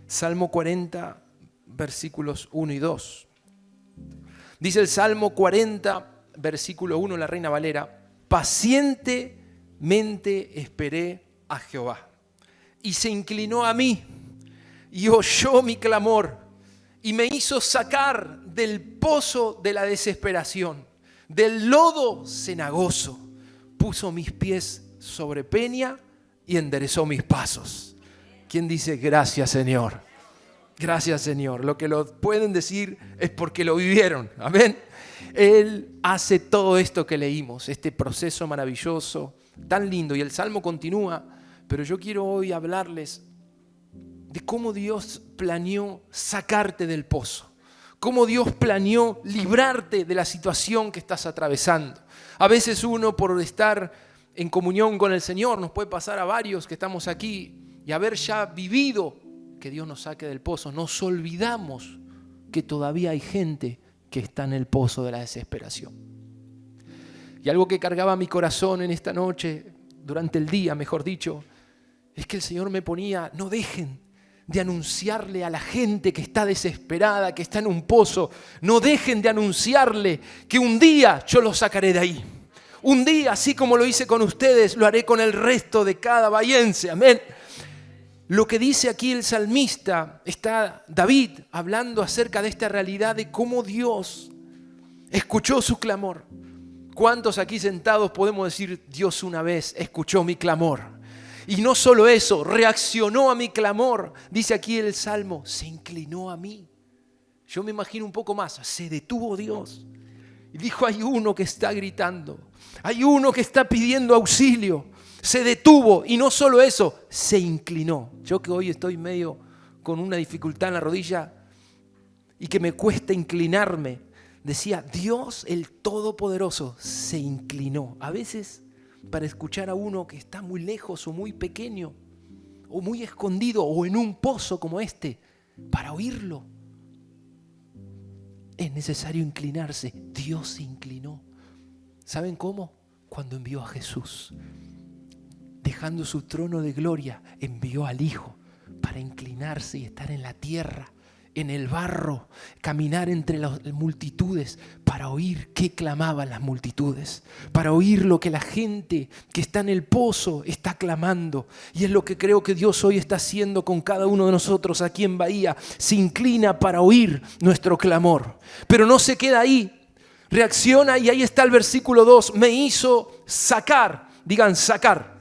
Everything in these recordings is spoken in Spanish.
Salmo 40, versículos 1 y 2. Dice el Salmo 40, versículo 1, la Reina Valera: pacientemente esperé a Jehová, y se inclinó a mí, y oyó mi clamor, y me hizo sacar del pozo de la desesperación, del lodo cenagoso. Puso mis pies sobre peña y enderezó mis pasos. ¿Quién dice gracias, Señor? Gracias, Señor. Lo que lo pueden decir es porque lo vivieron. Amén. Él hace todo esto que leímos, este proceso maravilloso, tan lindo. Y el Salmo continúa, pero yo quiero hoy hablarles de cómo Dios planeó sacarte del pozo. Cómo Dios planeó librarte de la situación que estás atravesando. A veces uno, por estar en comunión con el Señor, nos puede pasar a varios que estamos aquí, y haber ya vivido que Dios nos saque del pozo, nos olvidamos que todavía hay gente que está en el pozo de la desesperación. Y algo que cargaba mi corazón en esta noche, durante el día, mejor dicho, es que el Señor me ponía: no dejen de anunciarle a la gente que está desesperada, que está en un pozo, no dejen de anunciarle que un día yo los sacaré de ahí. Un día, así como lo hice con ustedes, lo haré con el resto de cada bahiense. Amén. Lo que dice aquí el salmista, está David hablando acerca de esta realidad de cómo Dios escuchó su clamor. ¿Cuántos aquí sentados podemos decir: Dios una vez escuchó mi clamor? Y no solo eso, reaccionó a mi clamor. Dice aquí el Salmo, se inclinó a mí. Yo me imagino un poco más, se detuvo Dios y dijo: hay uno que está gritando, hay uno que está pidiendo auxilio. Se detuvo, y no solo eso, se inclinó. Yo que hoy estoy medio con una dificultad en la rodilla y que me cuesta inclinarme, decía: Dios el Todopoderoso se inclinó. A veces, para escuchar a uno que está muy lejos o muy pequeño o muy escondido o en un pozo como este, para oírlo es necesario inclinarse. Dios se inclinó. ¿Saben cómo? Cuando envió a Jesús. Dejando su trono de gloria, envió al Hijo para inclinarse y estar en la tierra, en el barro, caminar entre las multitudes para oír qué clamaban las multitudes, para oír lo que la gente que está en el pozo está clamando. Y es lo que creo que Dios hoy está haciendo con cada uno de nosotros aquí en Bahía. Se inclina para oír nuestro clamor, pero no se queda ahí, reacciona, y ahí está el versículo 2, me hizo sacar, digan sacar,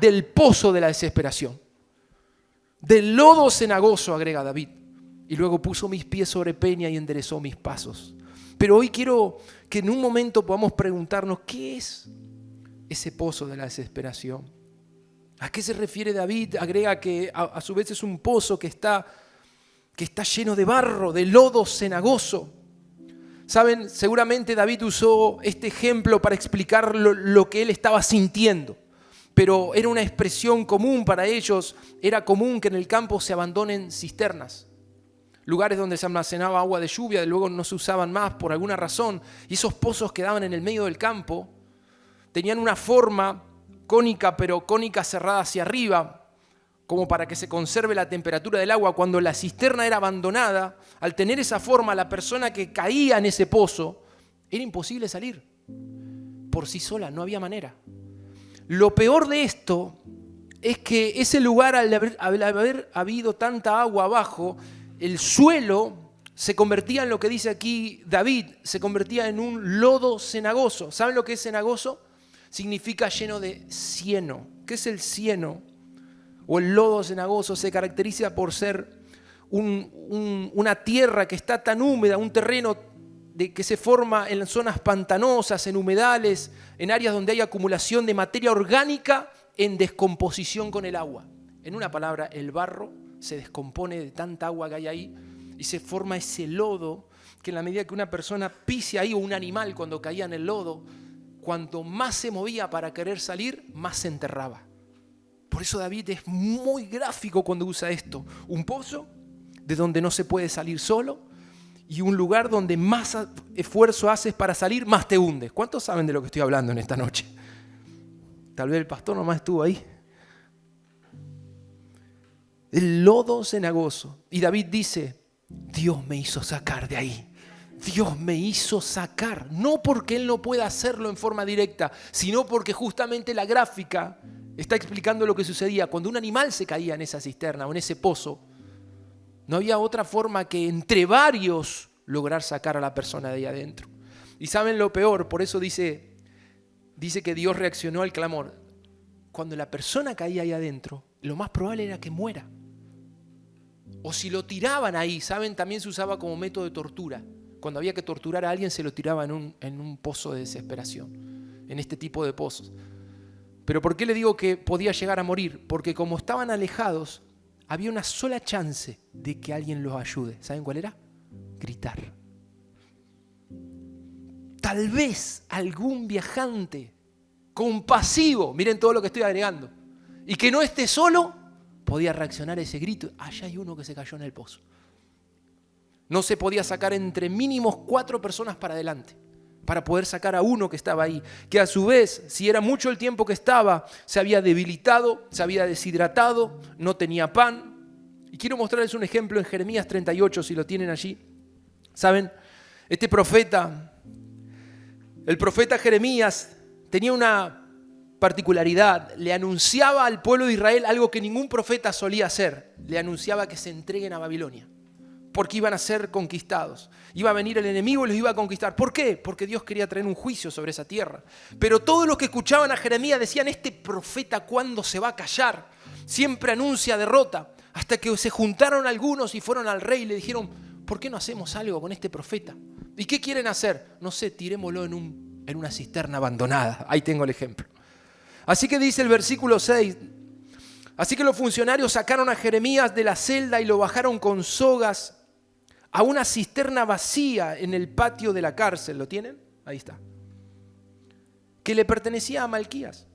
del pozo de la desesperación, del lodo cenagoso, agrega David, y luego puso mis pies sobre peña y enderezó mis pasos. Pero hoy quiero que en un momento podamos preguntarnos: ¿qué es ese pozo de la desesperación? ¿A qué se refiere David? Agrega que a su vez es un pozo que está lleno de barro, de lodo cenagoso. Saben, seguramente David usó este ejemplo para explicar lo que él estaba sintiendo. Pero era una expresión común para ellos. Era común que en el campo se abandonen cisternas, lugares donde se almacenaba agua de lluvia, de luego no se usaban más por alguna razón, y esos pozos quedaban en el medio del campo. Tenían una forma cónica, pero cónica cerrada hacia arriba, como para que se conserve la temperatura del agua. Cuando la cisterna era abandonada, al tener esa forma, la persona que caía en ese pozo, era imposible salir por sí sola, no había manera. Lo peor de esto es que ese lugar, al haber habido tanta agua abajo, el suelo se convertía en lo que dice aquí David, se convertía en un lodo cenagoso. ¿Saben lo que es cenagoso? Significa lleno de cieno. ¿Qué es el cieno? O el lodo cenagoso se caracteriza por ser una tierra que está tan húmeda, un terreno que se forma en zonas pantanosas, en humedales, en áreas donde hay acumulación de materia orgánica en descomposición con el agua. En una palabra, el barro se descompone de tanta agua que hay ahí y se forma ese lodo que en la medida que una persona pise ahí, o un animal cuando caía en el lodo, cuanto más se movía para querer salir, más se enterraba. Por eso David es muy gráfico cuando usa esto. Un pozo de donde no se puede salir solo, Y un lugar donde más esfuerzo haces para salir, más te hundes. ¿Cuántos saben de lo que estoy hablando en esta noche? Tal vez el pastor nomás estuvo ahí. El lodo cenagoso. Y David dice, Dios me hizo sacar de ahí. Dios me hizo sacar. No porque Él no pueda hacerlo en forma directa, sino porque justamente la gráfica está explicando lo que sucedía. Cuando un animal se caía en esa cisterna o en ese pozo, no había otra forma que entre varios lograr sacar a la persona de ahí adentro. Y saben lo peor, por eso dice que Dios reaccionó al clamor. Cuando la persona caía ahí adentro, lo más probable era que muera. O si lo tiraban ahí, ¿saben? También se usaba como método de tortura. Cuando había que torturar a alguien se lo tiraba en un pozo de desesperación, en este tipo de pozos. Pero ¿por qué le digo que podía llegar a morir? Porque como estaban alejados, había una sola chance de que alguien los ayude. ¿Saben cuál era? Gritar. Tal vez algún viajante compasivo, miren todo lo que estoy agregando, y que no esté solo, podía reaccionar a ese grito. Allá hay uno que se cayó en el pozo. No se podía sacar entre mínimos 4 personas para adelante para poder sacar a uno que estaba ahí, que a su vez, si era mucho el tiempo que estaba, se había debilitado, se había deshidratado, no tenía pan. Y quiero mostrarles un ejemplo en Jeremías 38, si lo tienen allí. ¿Saben? Este profeta, el profeta Jeremías, tenía una particularidad. Le anunciaba al pueblo de Israel algo que ningún profeta solía hacer. Le anunciaba que se entreguen a Babilonia, porque iban a ser conquistados. Iba a venir el enemigo y los iba a conquistar. ¿Por qué? Porque Dios quería traer un juicio sobre esa tierra. Pero todos los que escuchaban a Jeremías decían, este profeta, ¿cuándo se va a callar? Siempre anuncia derrota. Hasta que se juntaron algunos y fueron al rey y le dijeron, ¿por qué no hacemos algo con este profeta? ¿Y qué quieren hacer? No sé, tirémoslo en una cisterna abandonada. Ahí tengo el ejemplo. Así que dice el versículo 6, así que los funcionarios sacaron a Jeremías de la celda y lo bajaron con sogas a una cisterna vacía en el patio de la cárcel. ¿Lo tienen? Ahí está. Que le pertenecía a Malquías,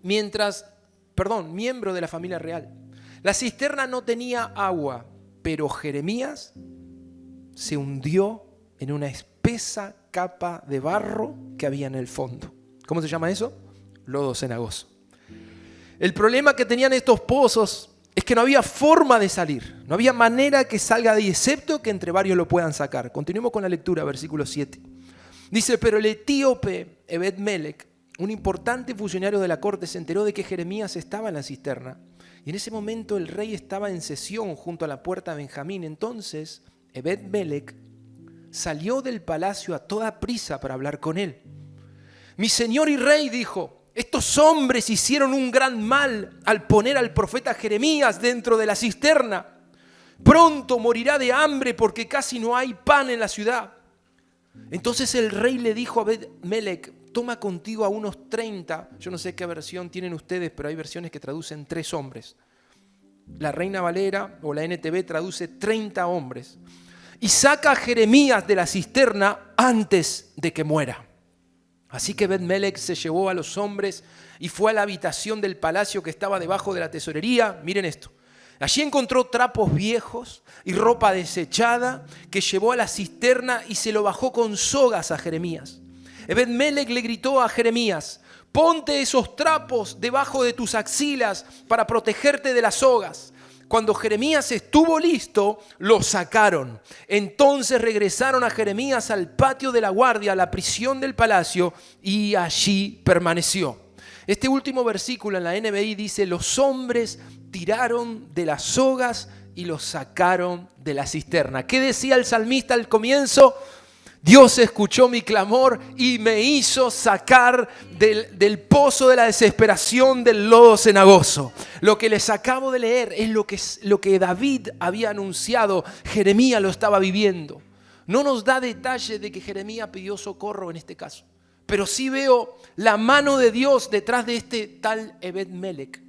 miembro de la familia real. La cisterna no tenía agua, pero Jeremías se hundió en una espesa capa de barro que había en el fondo. ¿Cómo se llama eso? Lodo cenagoso. El problema que tenían estos pozos es que no había forma de salir. No había manera que salga de ahí, excepto que entre varios lo puedan sacar. Continuemos con la lectura, versículo 7. Dice, pero el etíope Ebed-Melech, un importante funcionario de la corte, se enteró de que Jeremías estaba en la cisterna. Y en ese momento el rey estaba en sesión junto a la puerta de Benjamín. Entonces Ebed-Melech salió del palacio a toda prisa para hablar con él. Mi señor y rey, dijo, estos hombres hicieron un gran mal al poner al profeta Jeremías dentro de la cisterna. Pronto morirá de hambre porque casi no hay pan en la ciudad. Entonces el rey le dijo a Ebed-Melech, toma contigo a unos 30, yo no sé qué versión tienen ustedes, pero hay versiones que traducen 3 hombres. La Reina Valera o la NTV traduce 30 hombres. Y saca a Jeremías de la cisterna antes de que muera. Así que Ebed-Melech se llevó a los hombres y fue a la habitación del palacio que estaba debajo de la tesorería. Miren esto. Allí encontró trapos viejos y ropa desechada que llevó a la cisterna y se lo bajó con sogas a Jeremías. Ebed-Melech le gritó a Jeremías, ponte esos trapos debajo de tus axilas para protegerte de las sogas. Cuando Jeremías estuvo listo, lo sacaron. Entonces regresaron a Jeremías al patio de la guardia, a la prisión del palacio, y allí permaneció. Este último versículo en la NBI dice, los hombres tiraron de las sogas y los sacaron de la cisterna. ¿Qué decía el salmista al comienzo? Dios escuchó mi clamor y me hizo sacar del pozo de la desesperación, del lodo cenagoso. Lo que les acabo de leer es lo que David había anunciado. Jeremías lo estaba viviendo. No nos da detalle de que Jeremías pidió socorro en este caso. Pero sí veo la mano de Dios detrás de este tal Ebed-Melech,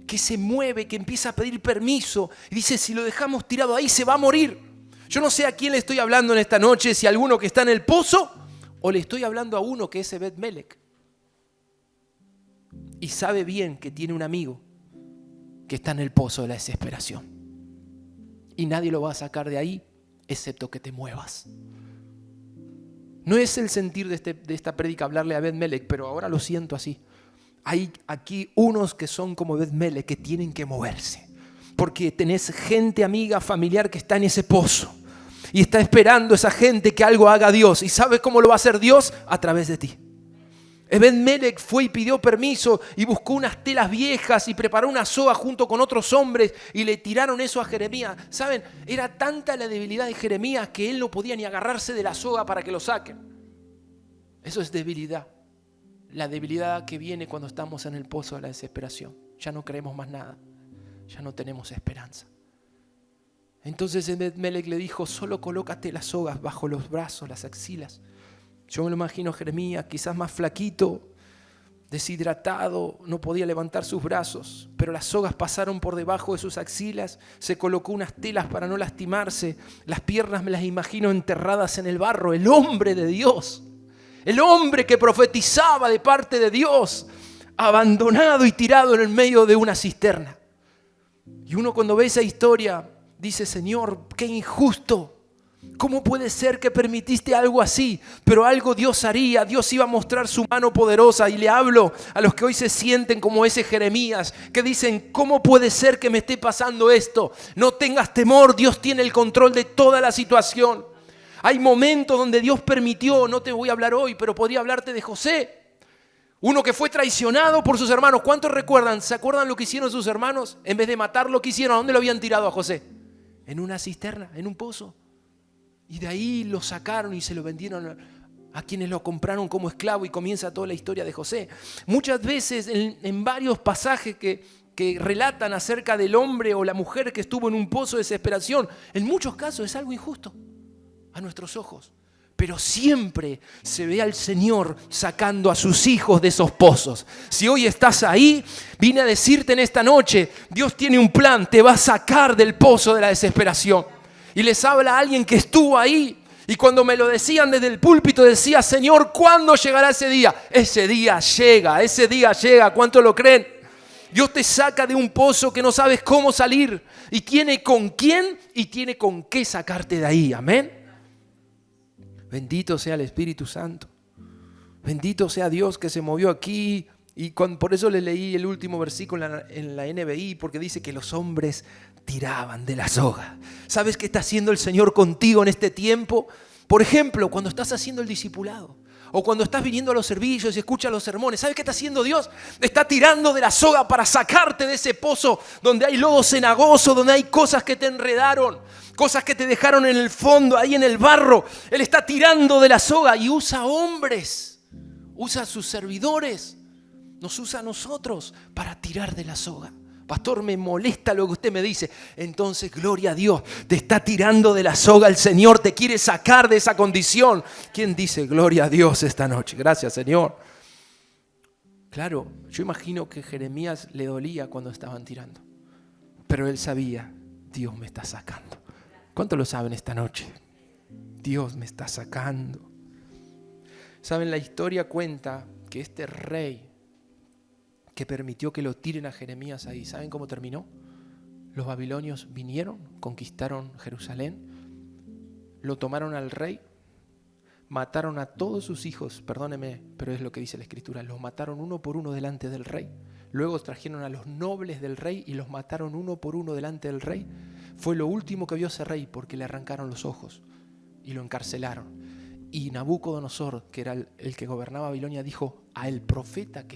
que se mueve, que empieza a pedir permiso y dice, si lo dejamos tirado ahí se va a morir. Yo no sé a quién le estoy hablando en esta noche, si a alguno que está en el pozo o le estoy hablando a uno que es Ebed-Melech. Y sabe bien que tiene un amigo que está en el pozo de la desesperación. y nadie lo va a sacar de ahí, excepto que te muevas. No es el sentir de esta prédica hablarle a Ebed-Melech, pero ahora lo siento así. Hay aquí unos que son como Ebed-Melech, que tienen que moverse. Porque tenés gente, amiga, familiar que está en ese pozo. Y está esperando esa gente que algo haga Dios. ¿Y sabes cómo lo va a hacer Dios? A través de ti. Ebed-Melech fue y pidió permiso y buscó unas telas viejas y preparó una soga junto con otros hombres y le tiraron eso a Jeremías. ¿Saben? Era tanta la debilidad de Jeremías que él no podía ni agarrarse de la soga para que lo saquen. Eso es debilidad. La debilidad que viene cuando estamos en el pozo de la desesperación. Ya no creemos más nada. Ya no tenemos esperanza. Entonces Ebed-Melech le dijo, solo colócate las sogas bajo los brazos, las axilas. Yo me lo imagino a Jeremías, quizás más flaquito, deshidratado, no podía levantar sus brazos, pero las sogas pasaron por debajo de sus axilas, se colocó unas telas para no lastimarse, las piernas me las imagino enterradas en el barro. El hombre de Dios, el hombre que profetizaba de parte de Dios, abandonado y tirado en el medio de una cisterna. Y uno cuando ve esa historia dice, Señor, qué injusto. ¿Cómo puede ser que permitiste algo así? Pero algo Dios haría, Dios iba a mostrar su mano poderosa. Y le hablo a los que hoy se sienten como ese Jeremías, que dicen, ¿cómo puede ser que me esté pasando esto? No tengas temor, Dios tiene el control de toda la situación. Hay momentos donde Dios permitió, no te voy a hablar hoy, pero podría hablarte de José. Uno que fue traicionado por sus hermanos. ¿Cuántos recuerdan? ¿Se acuerdan lo que hicieron sus hermanos? En vez de matarlo, ¿qué hicieron? ¿A dónde lo habían tirado a José? En una cisterna, en un pozo. Y de ahí lo sacaron y se lo vendieron a quienes lo compraron como esclavo y comienza toda la historia de José. Muchas veces en varios pasajes que relatan acerca del hombre o la mujer que estuvo en un pozo de desesperación, en muchos casos es algo injusto a nuestros ojos. Pero siempre se ve al Señor sacando a sus hijos de esos pozos. Si hoy estás ahí, vine a decirte en esta noche, Dios tiene un plan, te va a sacar del pozo de la desesperación. Y les habla a alguien que estuvo ahí. Y cuando me lo decían desde el púlpito decía, Señor, ¿cuándo llegará ese día? Ese día llega. ¿Cuánto lo creen? Dios te saca de un pozo que no sabes cómo salir. Y tiene con quién y tiene con qué sacarte de ahí. Amén. Bendito sea el Espíritu Santo. Bendito sea Dios que se movió aquí. Y por eso le leí el último versículo en la NBI, porque dice que los hombres tiraban de la soga. ¿Sabes qué está haciendo el Señor contigo en este tiempo? Por ejemplo, cuando estás haciendo el discipulado o cuando estás viniendo a los servicios y escuchas los sermones, ¿sabes qué está haciendo Dios? Está tirando de la soga para sacarte de ese pozo donde hay lodo cenagoso, donde hay cosas que te enredaron, cosas que te dejaron en el fondo, ahí en el barro. Él está tirando de la soga y usa hombres, usa a sus servidores, nos usa a nosotros para tirar de la soga. Pastor, me molesta lo que usted me dice. Entonces, gloria a Dios, te está tirando de la soga el Señor, te quiere sacar de esa condición. ¿Quién dice gloria a Dios esta noche? Gracias, Señor. Claro, yo imagino que Jeremías le dolía cuando estaban tirando, pero él sabía, Dios me está sacando. ¿Cuántos lo saben esta noche? Dios me está sacando. ¿Saben? La historia cuenta que este rey que permitió que lo tiren a Jeremías ahí, ¿saben cómo terminó? Los babilonios vinieron, conquistaron Jerusalén, lo tomaron al rey, mataron a todos sus hijos, perdóneme, pero es lo que dice la Escritura, los mataron uno por uno delante del rey. Luego trajeron a los nobles del rey y los mataron uno por uno delante del rey. Fue lo último que vio ese rey porque le arrancaron los ojos y lo encarcelaron. Y Nabucodonosor, que era el que gobernaba Babilonia, dijo a el profeta que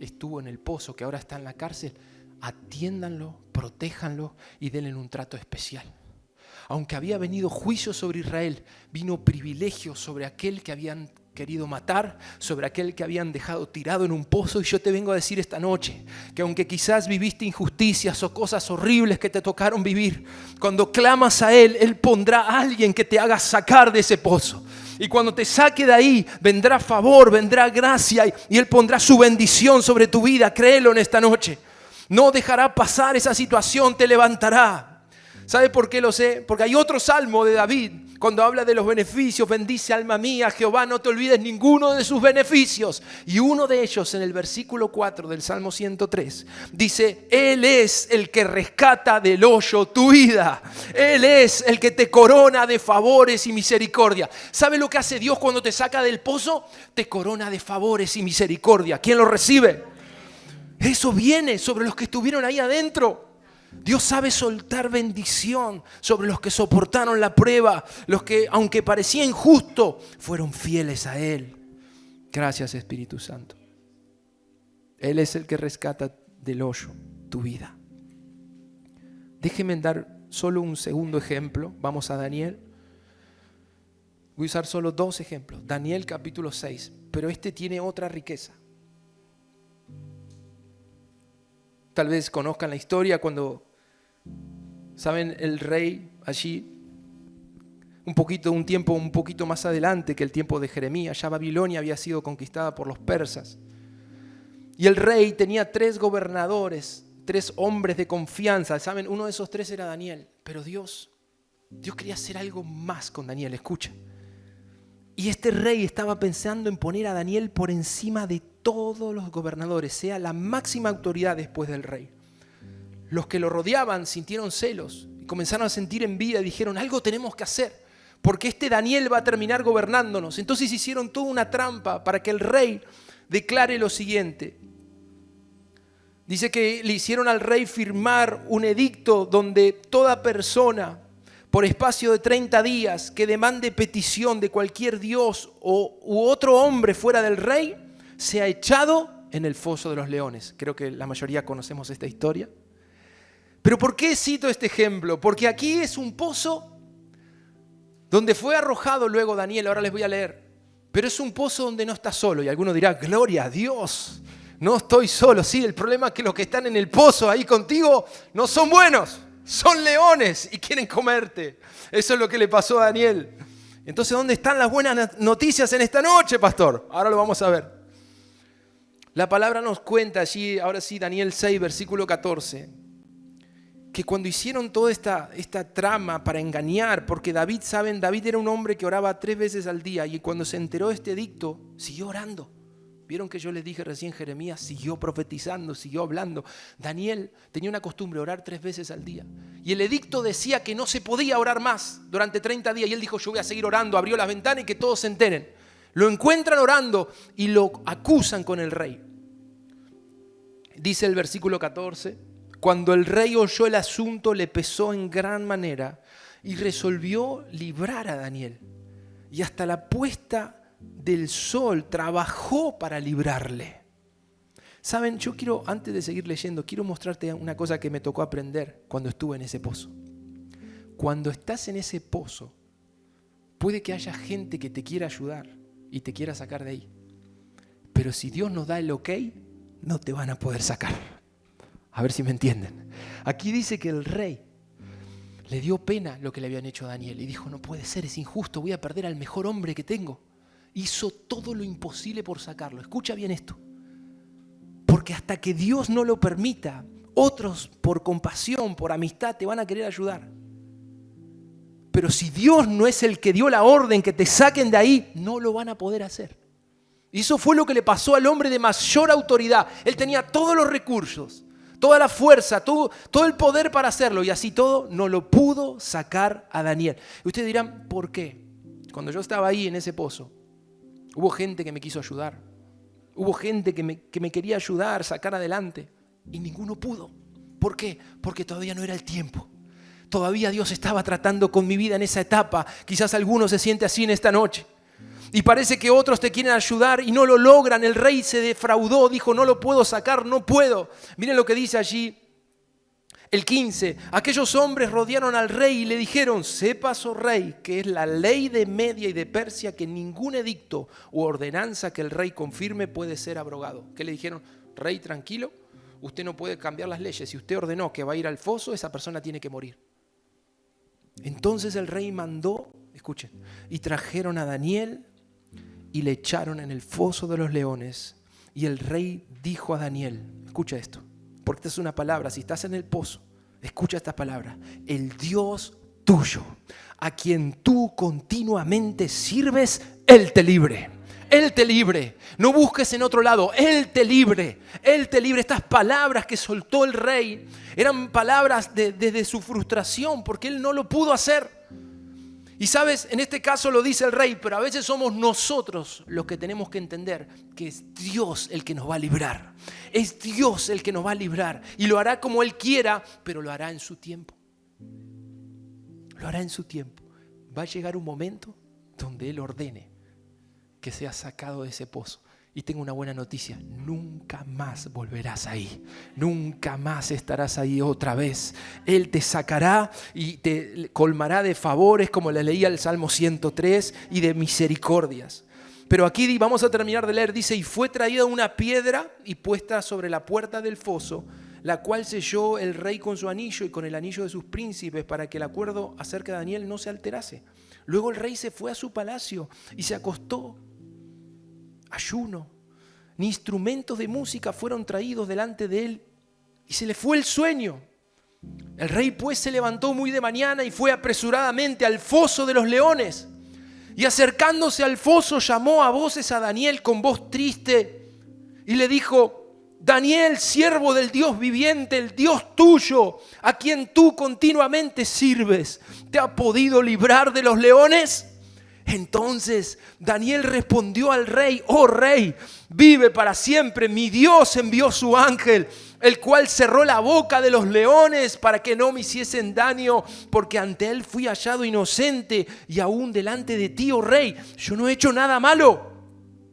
estuvo en el pozo, que ahora está en la cárcel, atiéndanlo, protéjanlo y denle un trato especial. Aunque había venido juicio sobre Israel, vino privilegio sobre aquel que habían querido matar, sobre aquel que habían dejado tirado en un pozo. Y yo te vengo a decir esta noche que aunque quizás viviste injusticias o cosas horribles que te tocaron vivir, cuando clamas a Él, Él pondrá a alguien que te haga sacar de ese pozo. Y cuando te saque de ahí, vendrá favor, vendrá gracia y Él pondrá su bendición sobre tu vida. Créelo en esta noche. No dejará pasar esa situación, te levantará. ¿Sabe por qué lo sé? Porque hay otro salmo de David, cuando habla de los beneficios: bendice alma mía, Jehová, no te olvides ninguno de sus beneficios. Y uno de ellos, en el versículo 4 del Salmo 103, dice: Él es el que rescata del hoyo tu vida. Él es el que te corona de favores y misericordia. ¿Sabe lo que hace Dios cuando te saca del pozo? Te corona de favores y misericordia. ¿Quién lo recibe? Eso viene sobre los que estuvieron ahí adentro. Dios sabe soltar bendición sobre los que soportaron la prueba, los que, aunque parecía injusto, fueron fieles a Él. Gracias, Espíritu Santo. Él es el que rescata del hoyo tu vida. Déjenme dar solo un segundo ejemplo. Vamos a Daniel. Voy a usar solo 2 ejemplos. Daniel capítulo 6, pero este tiene otra riqueza. Tal vez conozcan la historia cuando, ¿saben? El rey allí, un tiempo un poquito más adelante que el tiempo de Jeremías, ya Babilonia había sido conquistada por los persas. Y el rey tenía 3 gobernadores, 3 hombres de confianza. ¿Saben? Uno de esos 3 era Daniel. Pero Dios quería hacer algo más con Daniel, escucha. Y este rey estaba pensando en poner a Daniel por encima de todos los gobernadores, sea la máxima autoridad después del rey. Los que lo rodeaban sintieron celos y comenzaron a sentir envidia y dijeron: algo tenemos que hacer, porque este Daniel va a terminar gobernándonos. Entonces hicieron toda una trampa para que el rey declare lo siguiente. Dice que le hicieron al rey firmar un edicto donde toda persona, por espacio de 30 días, que demande petición de cualquier dios u otro hombre fuera del rey, sea echado en el foso de los leones. Creo que la mayoría conocemos esta historia. Pero ¿por qué cito este ejemplo? Porque aquí es un pozo donde fue arrojado luego Daniel. Ahora les voy a leer. Pero es un pozo donde no está solo. Y alguno dirá: gloria a Dios, no estoy solo. Sí, el problema es que los que están en el pozo ahí contigo no son buenos. Son leones y quieren comerte. Eso es lo que le pasó a Daniel. Entonces, ¿dónde están las buenas noticias en esta noche, pastor? Ahora lo vamos a ver. La palabra nos cuenta allí, ahora sí, Daniel 6, versículo 14, que cuando hicieron toda esta trama para engañar, porque David era un hombre que oraba 3 veces al día, y cuando se enteró de este edicto, siguió orando. Vieron que yo les dije recién, Jeremías siguió profetizando, siguió hablando. Daniel tenía una costumbre de orar 3 veces al día. Y el edicto decía que no se podía orar más durante 30 días. Y él dijo: yo voy a seguir orando. Abrió las ventanas y que todos se enteren. Lo encuentran orando y lo acusan con el rey. Dice el versículo 14: cuando el rey oyó el asunto, le pesó en gran manera y resolvió librar a Daniel. Y hasta la puesta del sol trabajó para librarle. Saben, yo quiero, antes de seguir leyendo, quiero mostrarte una cosa que me tocó aprender cuando estuve en ese pozo. Cuando estás en ese pozo, puede que haya gente que te quiera ayudar y te quiera sacar de ahí. Pero si Dios nos da el ok, no te van a poder sacar. A ver si me entienden. Aquí dice que el rey le dio pena lo que le habían hecho a Daniel y dijo: no puede ser, es injusto, voy a perder al mejor hombre que tengo. Hizo todo lo imposible por sacarlo. Escucha bien esto. Porque hasta que Dios no lo permita, otros por compasión, por amistad, te van a querer ayudar. Pero si Dios no es el que dio la orden que te saquen de ahí, no lo van a poder hacer. Y eso fue lo que le pasó al hombre de mayor autoridad. Él tenía todos los recursos, toda la fuerza, todo el poder para hacerlo. Y así todo, no lo pudo sacar a Daniel. Y ustedes dirán: ¿por qué? Cuando yo estaba ahí en ese pozo, hubo gente que me quiso ayudar. Hubo gente que me quería ayudar, sacar adelante. Y ninguno pudo. ¿Por qué? Porque todavía no era el tiempo. Todavía Dios estaba tratando con mi vida en esa etapa. Quizás alguno se siente así en esta noche. Y parece que otros te quieren ayudar y no lo logran. El rey se defraudó, dijo: no lo puedo sacar, no puedo. Miren lo que dice allí. El 15, aquellos hombres rodearon al rey y le dijeron: sepas, oh rey, que es la ley de Media y de Persia que ningún edicto u ordenanza que el rey confirme puede ser abrogado. ¿Qué le dijeron? Rey, tranquilo, usted no puede cambiar las leyes. Si usted ordenó que va a ir al foso, esa persona tiene que morir. Entonces el rey mandó, escuchen, y trajeron a Daniel y le echaron en el foso de los leones. Y el rey dijo a Daniel, escucha esto, porque esta es una palabra: si estás en el pozo, escucha esta palabra, el Dios tuyo, a quien tú continuamente sirves, Él te libre. Él te libre. No busques en otro lado. Él te libre. Él te libre. Estas palabras que soltó el rey eran palabras desde su frustración, porque él no lo pudo hacer. Y sabes, en este caso lo dice el rey, pero a veces somos nosotros los que tenemos que entender que es Dios el que nos va a librar. Es Dios el que nos va a librar. Y lo hará como Él quiera, pero lo hará en su tiempo. Lo hará en su tiempo. Va a llegar un momento donde Él ordene que seas sacado de ese pozo. Y tengo una buena noticia, nunca más volverás ahí, nunca más estarás ahí otra vez. Él te sacará y te colmará de favores, como le leía el Salmo 103, y de misericordias. Pero aquí vamos a terminar de leer, dice, y fue traída una piedra y puesta sobre la puerta del foso, la cual selló el rey con su anillo y con el anillo de sus príncipes, para que el acuerdo acerca de Daniel no se alterase. Luego el rey se fue a su palacio y se acostó. Ayuno, ni instrumentos de música fueron traídos delante de él y se le fue el sueño. El rey pues se levantó muy de mañana y fue apresuradamente al foso de los leones, y acercándose al foso llamó a voces a Daniel con voz triste y le dijo: Daniel, siervo del Dios viviente, el Dios tuyo, a quien tú continuamente sirves, ¿te ha podido librar de los leones? Entonces Daniel respondió al rey: oh rey, vive para siempre, mi Dios envió su ángel, el cual cerró la boca de los leones para que no me hiciesen daño, porque ante él fui hallado inocente, y aún delante de ti, oh rey, yo no he hecho nada malo.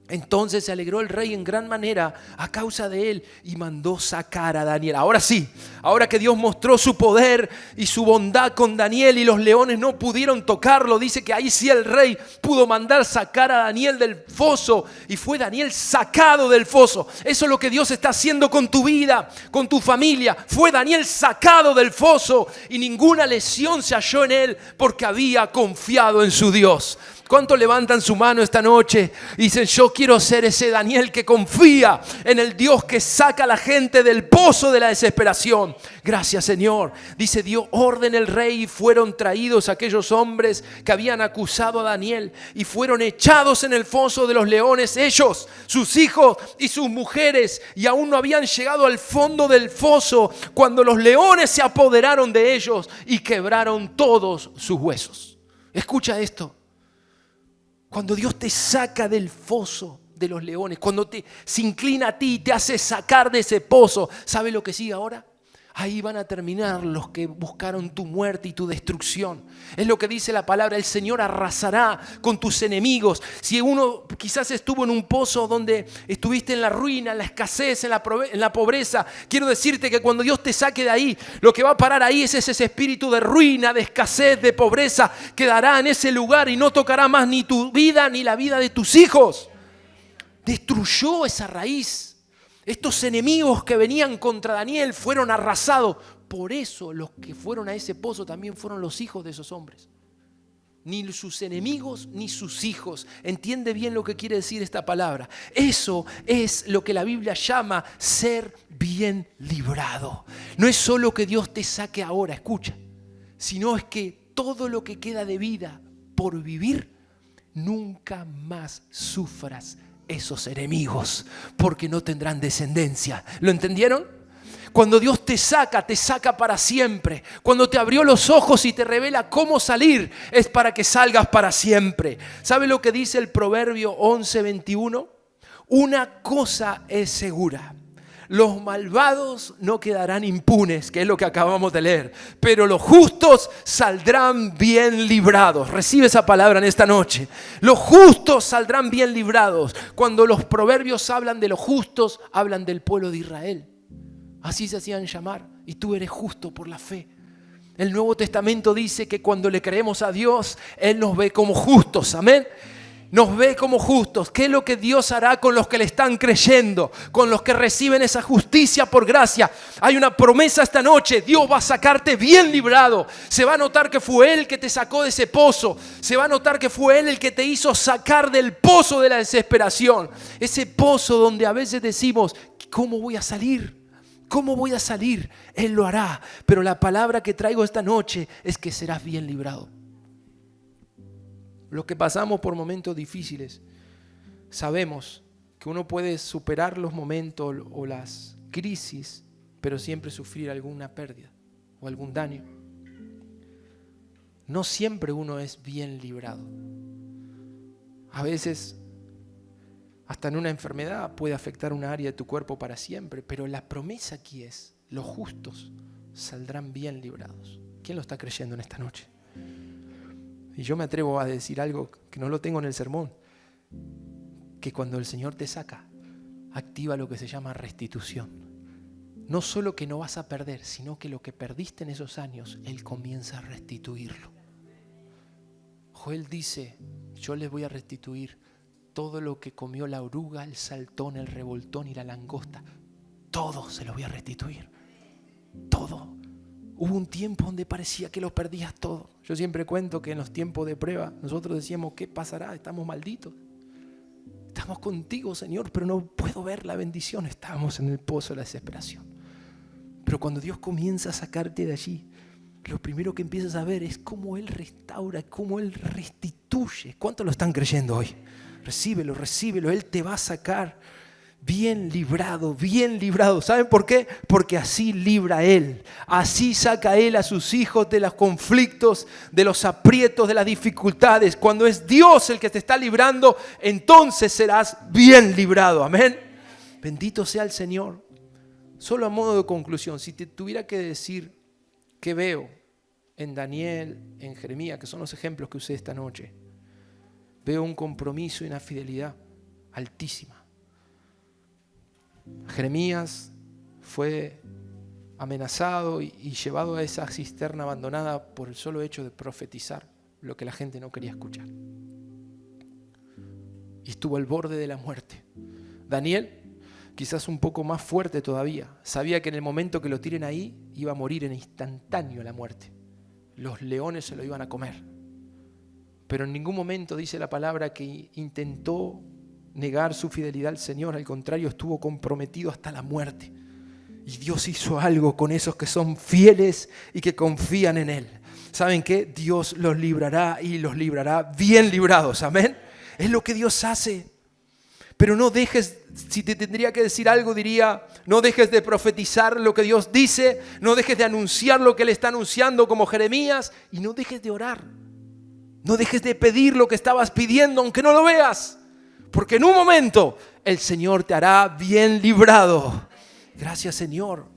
Entonces se alegró el rey en gran manera a causa de él y mandó sacar a Daniel. Ahora sí, ahora que Dios mostró su poder y su bondad con Daniel y los leones no pudieron tocarlo, dice que ahí sí el rey pudo mandar sacar a Daniel del foso, y fue Daniel sacado del foso. Eso es lo que Dios está haciendo con tu vida, con tu familia. Fue Daniel sacado del foso y ninguna lesión se halló en él, porque había confiado en su Dios. ¿Cuántos levantan su mano esta noche y dicen: yo quiero ser ese Daniel que confía en el Dios que saca a la gente del pozo de la desesperación? Gracias, Señor. Dice: dio orden el rey y fueron traídos aquellos hombres que habían acusado a Daniel y fueron echados en el foso de los leones, ellos, sus hijos y sus mujeres, y aún no habían llegado al fondo del foso cuando los leones se apoderaron de ellos y quebraron todos sus huesos. Escucha esto. Cuando Dios te saca del foso de los leones, cuando se inclina a ti y te hace sacar de ese pozo, ¿sabe lo que sigue ahora? Ahí van a terminar los que buscaron tu muerte y tu destrucción. Es lo que dice la palabra: el Señor arrasará con tus enemigos. Si uno quizás estuvo en un pozo donde estuviste en la ruina, en la escasez, en la pobreza, quiero decirte que cuando Dios te saque de ahí, lo que va a parar ahí es ese espíritu de ruina, de escasez, de pobreza. Quedará en ese lugar y no tocará más ni tu vida ni la vida de tus hijos. Destruyó esa raíz. Estos enemigos que venían contra Daniel fueron arrasados. Por eso los que fueron a ese pozo también fueron los hijos de esos hombres. Ni sus enemigos ni sus hijos. Entiende bien lo que quiere decir esta palabra. Eso es lo que la Biblia llama ser bien librado. No es solo que Dios te saque ahora, escucha, sino es que todo lo que queda de vida por vivir, nunca más sufras esos enemigos, porque no tendrán descendencia. ¿Lo entendieron? Cuando Dios te saca para siempre. Cuando te abrió los ojos y te revela cómo salir, es para que salgas para siempre. ¿Sabe lo que dice el Proverbio 11:21? Una cosa es segura: los malvados no quedarán impunes, que es lo que acabamos de leer, pero los justos saldrán bien librados. Recibe esa palabra en esta noche. Los justos saldrán bien librados. Cuando los proverbios hablan de los justos, hablan del pueblo de Israel. Así se hacían llamar. Y tú eres justo por la fe. El Nuevo Testamento dice que cuando le creemos a Dios, Él nos ve como justos. Amén. Nos ve como justos. ¿Qué es lo que Dios hará con los que le están creyendo? Con los que reciben esa justicia por gracia. Hay una promesa esta noche. Dios va a sacarte bien librado. Se va a notar que fue Él el que te sacó de ese pozo. Se va a notar que fue Él el que te hizo sacar del pozo de la desesperación. Ese pozo donde a veces decimos: ¿cómo voy a salir? ¿Cómo voy a salir? Él lo hará. Pero la palabra que traigo esta noche es que serás bien librado. Los que pasamos por momentos difíciles, sabemos que uno puede superar los momentos o las crisis, pero siempre sufrir alguna pérdida o algún daño. No siempre uno es bien librado. A veces, hasta en una enfermedad puede afectar una área de tu cuerpo para siempre, pero la promesa aquí es, los justos saldrán bien librados. ¿Quién lo está creyendo en esta noche? Y yo me atrevo a decir algo que no lo tengo en el sermón, que cuando el Señor te saca, activa lo que se llama restitución. No solo que no vas a perder, sino que lo que perdiste en esos años, Él comienza a restituirlo. Joel dice, yo les voy a restituir todo lo que comió la oruga, el saltón, el revoltón y la langosta. Todo se lo voy a restituir. Todo. Hubo un tiempo donde parecía que lo perdías todo. Yo siempre cuento que en los tiempos de prueba nosotros decíamos, ¿qué pasará? Estamos malditos. Estamos contigo, Señor, pero no puedo ver la bendición. Estábamos en el pozo de la desesperación. Pero cuando Dios comienza a sacarte de allí, lo primero que empiezas a ver es cómo Él restaura, cómo Él restituye. ¿Cuántos lo están creyendo hoy? Recíbelo, recíbelo. Él te va a sacar bien librado, bien librado. ¿Saben por qué? Porque así libra Él. Así saca Él a sus hijos de los conflictos, de los aprietos, de las dificultades. Cuando es Dios el que te está librando, entonces serás bien librado. Amén. Bendito sea el Señor. Solo a modo de conclusión, si te tuviera que decir qué veo en Daniel, en Jeremías, que son los ejemplos que usé esta noche, veo un compromiso y una fidelidad altísima. Jeremías fue amenazado y llevado a esa cisterna abandonada por el solo hecho de profetizar lo que la gente no quería escuchar. Y estuvo al borde de la muerte. Daniel, quizás un poco más fuerte todavía, sabía que en el momento que lo tiren ahí iba a morir en instantáneo la muerte. Los leones se lo iban a comer. Pero en ningún momento dice la palabra que intentó negar su fidelidad al Señor. Al contrario, estuvo comprometido hasta la muerte. Y Dios hizo algo con esos que son fieles y que confían en Él. ¿Saben qué? Dios los librará y los librará bien librados. Amén. Es lo que Dios hace. Pero no dejes, si te tendría que decir algo, diría, no dejes de profetizar lo que Dios dice, no dejes de anunciar lo que Él está anunciando como Jeremías, y no dejes de orar. No dejes de pedir lo que estabas pidiendo, aunque no lo veas. Porque en un momento el Señor te hará bien librado. Gracias, Señor.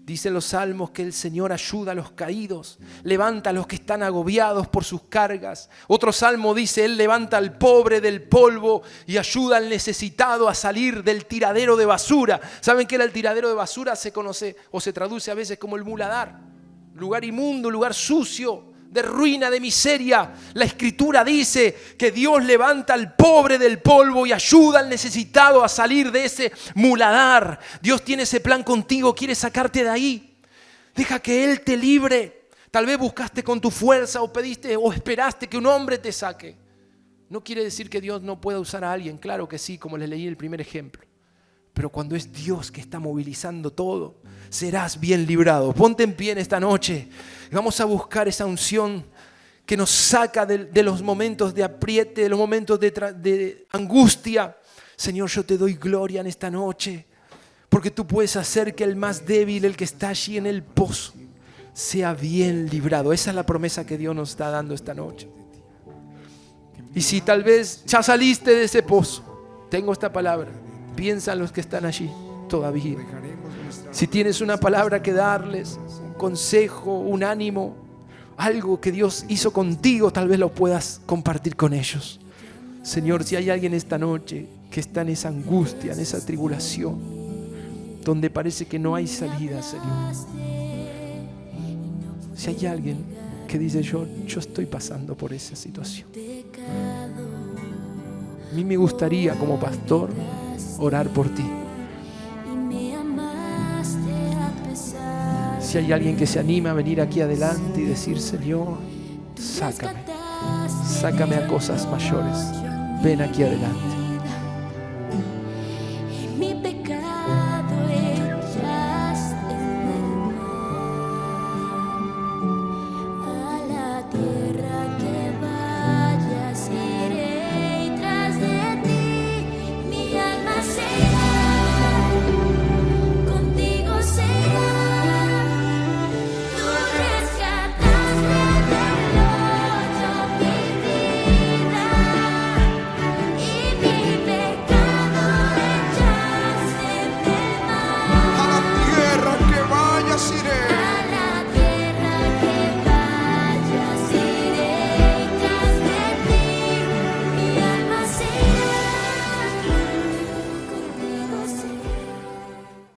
Dicen los salmos que el Señor ayuda a los caídos, levanta a los que están agobiados por sus cargas. Otro salmo dice, Él levanta al pobre del polvo y ayuda al necesitado a salir del tiradero de basura. ¿Saben qué era el tiradero de basura? Se conoce o se traduce a veces como el muladar. Lugar inmundo, lugar sucio, de ruina, de miseria. La Escritura dice que Dios levanta al pobre del polvo y ayuda al necesitado a salir de ese muladar. Dios tiene ese plan contigo, quiere sacarte de ahí. Deja que Él te libre. Tal vez buscaste con tu fuerza o pediste o esperaste que un hombre te saque. No quiere decir que Dios no pueda usar a alguien. Claro que sí, como les leí el primer ejemplo. Pero cuando es Dios que está movilizando todo, serás bien librado. Ponte en pie en esta noche. Vamos a buscar esa unción que nos saca de los momentos de apriete, de los momentos de angustia. Señor, yo te doy gloria en esta noche, porque tú puedes hacer que el más débil, el que está allí en el pozo, sea bien librado. Esa es la promesa que Dios nos está dando esta noche. Y si tal vez ya saliste de ese pozo, tengo esta palabra. Piensa en los que están allí todavía. Si tienes una palabra que darles, un consejo, un ánimo, algo que Dios hizo contigo, tal vez lo puedas compartir con ellos. Señor, si hay alguien esta noche que está en esa angustia, en esa tribulación, donde parece que no hay salida, Señor. Si hay alguien que dice, yo estoy pasando por esa situación. A mí me gustaría, como pastor, orar por ti. Si hay alguien que se anima a venir aquí adelante y decir, Señor, sácame a cosas mayores, ven aquí adelante.